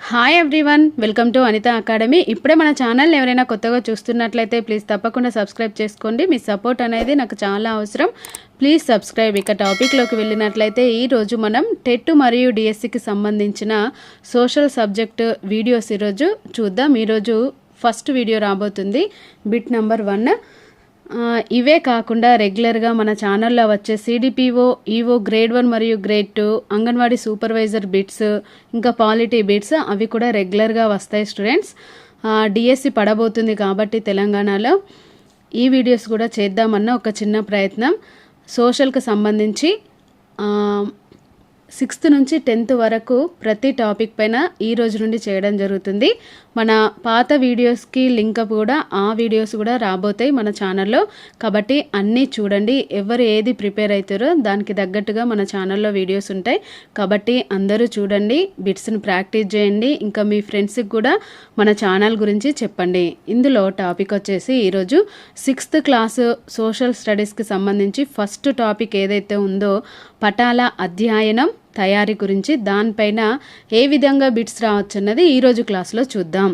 Hi everyone, welcome to Anitha academy. ఇప్పుడే మన channel ఎవరైనా కొత్తగా చూస్తున్నట్లయితే ప్లీజ్ తప్పకుండా సబ్స్క్రైబ్ చేసుకోండి. మీ సపోర్ట్ అనేది నాకు చాలా అవసరం. Please subscribe. ఇక టాపిక్లోకి వెళ్ళినట్లయితే ఈరోజు మనం టెట్ మరియు డిఎస్సికి సంబంధించిన సోషల్ సబ్జెక్ట్ వీడియోస్ ఈరోజు చూద్దాం. ఈరోజు ఫస్ట్ వీడియో రాబోతుంది, బిట్ నెంబర్ 1. ఇవే కాకుండా రెగ్యులర్గా మన ఛానల్లో వచ్చే సిడిపిఓ, ఈఓ గ్రేడ్ 1 మరియు గ్రేడ్ 2, అంగన్వాడీ సూపర్వైజర్ బిట్స్, ఇంకా పాలిటీ బిట్స్ అవి కూడా రెగ్యులర్గా వస్తాయి స్టూడెంట్స్. డిఎస్సి పడబోతుంది కాబట్టి తెలంగాణలో ఈ వీడియోస్ కూడా చేద్దామన్న ఒక చిన్న ప్రయత్నం. సోషల్కి సంబంధించి 6th నుంచి 10th వరకు ప్రతి టాపిక్ పైన ఈ రోజు నుండి చేయడం జరుగుతుంది. మన పాత వీడియోస్కి లింకప్ కూడా ఆ వీడియోస్ కూడా రాబోతాయి మన ఛానల్లో. కాబట్టి అన్నీ చూడండి. ఎవరు ఏది ప్రిపేర్ అవుతారో దానికి తగ్గట్టుగా మన ఛానల్లో వీడియోస్ ఉంటాయి. కాబట్టి అందరూ చూడండి, బిట్స్ని ప్రాక్టీస్ చేయండి. ఇంకా మీ ఫ్రెండ్స్కి కూడా మన ఛానల్ గురించి చెప్పండి. ఇందులో టాపిక్ వచ్చేసి ఈరోజు 6th క్లాసు సోషల్ స్టడీస్కి సంబంధించి ఫస్ట్ టాపిక్ ఏదైతే ఉందో పటాల అధ్యయనం తయారీ గురించి, దానిపైన ఏ విధంగా బిట్స్ రావచ్చు అన్నది ఈరోజు క్లాస్లో చూద్దాం.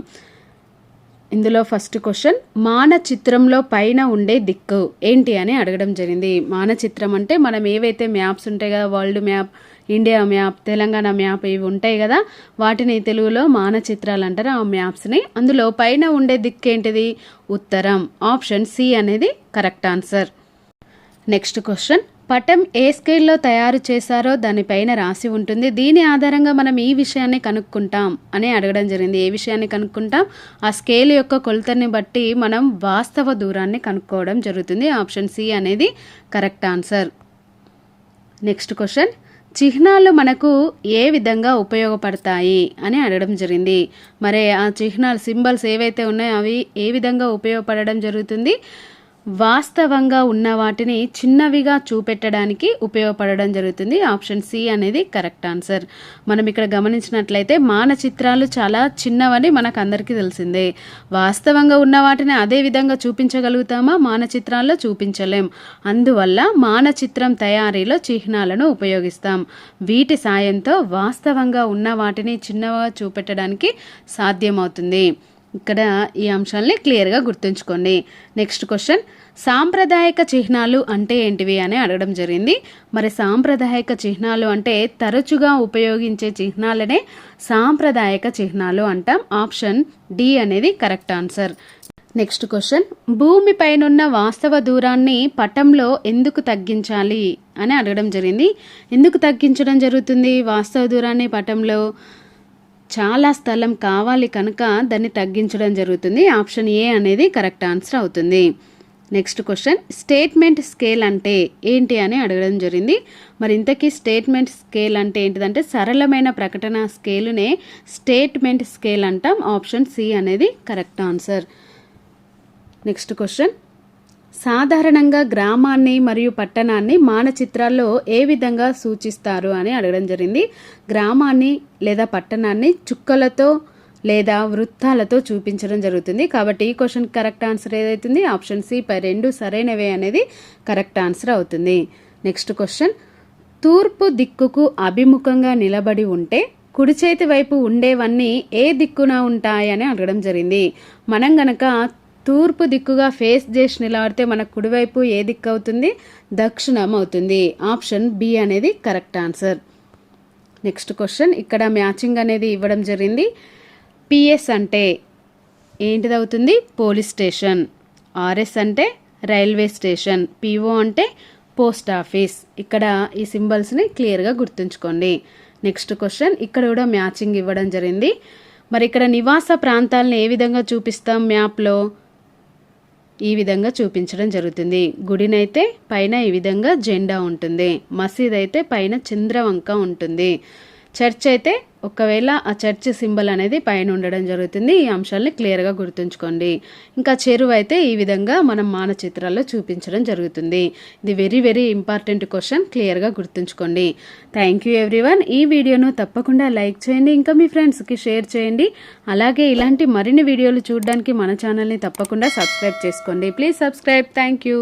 ఇందులో ఫస్ట్ క్వశ్చన్, మానచిత్రంలో పైన ఉండే దిక్కు ఏంటి అని అడగడం జరిగింది. మానచిత్రం అంటే మనం ఏవైతే మ్యాప్స్ ఉంటాయి కదా, world map, India map, Telangana map, ఇవి ఉంటాయి కదా, వాటిని తెలుగులో మానచిత్రాలు అంటారు. ఆ మ్యాప్స్ని అందులో పైన ఉండే దిక్కు ఏంటిది? ఉత్తరం. ఆప్షన్ సి అనేది కరెక్ట్ ఆన్సర్. నెక్స్ట్ క్వశ్చన్, పటం ఏ స్కేల్లో తయారు చేశారో దానిపైన రాసి ఉంటుంది. దీని ఆధారంగా మనం ఈ విషయాన్ని కనుక్కుంటాం అని అడగడం జరిగింది. ఏ విషయాన్ని కనుక్కుంటాం? ఆ స్కేల్ యొక్క కొలతని బట్టి మనం వాస్తవ దూరాన్ని కనుక్కోవడం జరుగుతుంది. ఆప్షన్ సి అనేది కరెక్ట్ ఆన్సర్. నెక్స్ట్ క్వశ్చన్, చిహ్నాలు మనకు ఏ విధంగా ఉపయోగపడతాయి అని అడగడం జరిగింది. మరి ఆ చిహ్నాలు, సింబల్స్ ఏవైతే ఉన్నాయో అవి ఏ విధంగా ఉపయోగపడడం జరుగుతుంది? వాస్తవంగా ఉన్న వాటిని చిన్నవిగా చూపెట్టడానికి ఉపయోగపడడం జరుగుతుంది. ఆప్షన్ సి అనేది కరెక్ట్ ఆన్సర్. మనం ఇక్కడ గమనించినట్లయితే మానచిత్రాలు చాలా చిన్నవని మనకు అందరికీ తెలిసిందే. వాస్తవంగా ఉన్న వాటిని అదే విధంగా చూపించగలుగుతామా? మానచిత్రాల్లో చూపించలేం. అందువల్ల మానచిత్రం తయారీలో చిహ్నాలను ఉపయోగిస్తాం. వీటి సాయంతో వాస్తవంగా ఉన్న వాటిని చిన్నగా చూపెట్టడానికి సాధ్యమవుతుంది. ఇక్కడ ఈ అంశాలని క్లియర్గా గుర్తుంచుకోండి. నెక్స్ట్ క్వశ్చన్, సాంప్రదాయక చిహ్నాలు అంటే ఏంటివి అని అడగడం జరిగింది. మరి సాంప్రదాయక చిహ్నాలు అంటే తరచుగా ఉపయోగించే చిహ్నాలనే సాంప్రదాయక చిహ్నాలు అంటాం. ఆప్షన్ డి అనేది కరెక్ట్ ఆన్సర్. నెక్స్ట్ క్వశ్చన్, భూమిపైనున్న వాస్తవ దూరాన్ని పటంలో ఎందుకు తగ్గించాలి అని అడగడం జరిగింది. ఎందుకు తగ్గించడం జరుగుతుంది వాస్తవ దూరాన్ని పటంలో? చాలా స్థలం కావాలి కనుక దాన్ని తగ్గించడం జరుగుతుంది. ఆప్షన్ ఏ అనేది కరెక్ట్ ఆన్సర్ అవుతుంది. నెక్స్ట్ క్వశ్చన్, స్టేట్మెంట్ స్కేల్ అంటే ఏంటి అని అడగడం జరిగింది. మరి ఇంతకీ స్టేట్మెంట్ స్కేల్ అంటే ఏంటిదంటే సరళమైన ప్రకటన స్కేలునే స్టేట్మెంట్ స్కేల్ అంటాం. ఆప్షన్ సి అనేది కరెక్ట్ ఆన్సర్. నెక్స్ట్ క్వశ్చన్, సాధారణంగా గ్రామాన్ని మరియు పట్టణాన్ని మానచిత్రాల్లో ఏ విధంగా సూచిస్తారు అని అడగడం జరిగింది. గ్రామాన్ని లేదా పట్టణాన్ని చుక్కలతో లేదా వృత్తాలతో చూపించడం జరుగుతుంది. కాబట్టి ఈ క్వశ్చన్ కరెక్ట్ ఆన్సర్ ఏదైతుంది? ఆప్షన్ సి పై రెండు సరైనవే అనేది కరెక్ట్ ఆన్సర్ అవుతుంది. నెక్స్ట్ క్వశ్చన్, తూర్పు దిక్కుకు అభిముఖంగా నిలబడి ఉంటే కుడి చేతి వైపు ఉండేవన్నీ ఏ దిక్కున ఉంటాయి అని అడగడం జరిగింది. మనం గనక తూర్పు దిక్కుగా ఫేస్ చేసి నిలబడితే మన కుడివైపు ఏ దిక్కు అవుతుంది? దక్షిణం అవుతుంది. ఆప్షన్ బి అనేది కరెక్ట్ ఆన్సర్. నెక్స్ట్ క్వశ్చన్, ఇక్కడ మ్యాచింగ్ అనేది ఇవ్వడం జరిగింది. పిఎస్ అంటే ఏంటిది అవుతుంది? Police station. ఆర్ఎస్ అంటే రైల్వే స్టేషన్. పిఓ అంటే పోస్ట్ ఆఫీస్. ఇక్కడ ఈ సింబల్స్ని క్లియర్గా గుర్తుంచుకోండి. నెక్స్ట్ క్వశ్చన్, ఇక్కడ కూడా మ్యాచింగ్ ఇవ్వడం జరిగింది. మరి ఇక్కడ నివాస ప్రాంతాలను ఏ విధంగా చూపిస్తాం మ్యాప్లో? ఈ విధంగా చూపించడం జరుగుతుంది. గుడినైతే పైన ఈ విధంగా జెండా ఉంటుంది. మసీద్ అయితే పైన చంద్రవంక ఉంటుంది. చర్చ్ అయితే ఒకవేళ ఆ చర్చ్ సింబల్ అనేది పైన ఉండడం జరుగుతుంది. ఈ అంశాలని క్లియర్గా గుర్తుంచుకోండి. ఇంకా చెరువు అయితే ఈ విధంగా మనం మానచిత్రాల్లో చూపించడం జరుగుతుంది. ఇది వెరీ వెరీ ఇంపార్టెంట్ క్వశ్చన్, క్లియర్గా గుర్తుంచుకోండి. Thank you everyone. ఈ వీడియోను తప్పకుండా లైక్ చేయండి, ఇంకా మీ ఫ్రెండ్స్కి షేర్ చేయండి. అలాగే ఇలాంటి మరిన్ని వీడియోలు చూడడానికి మన ఛానల్ని తప్పకుండా సబ్స్క్రైబ్ చేసుకోండి. Please subscribe. Thank you.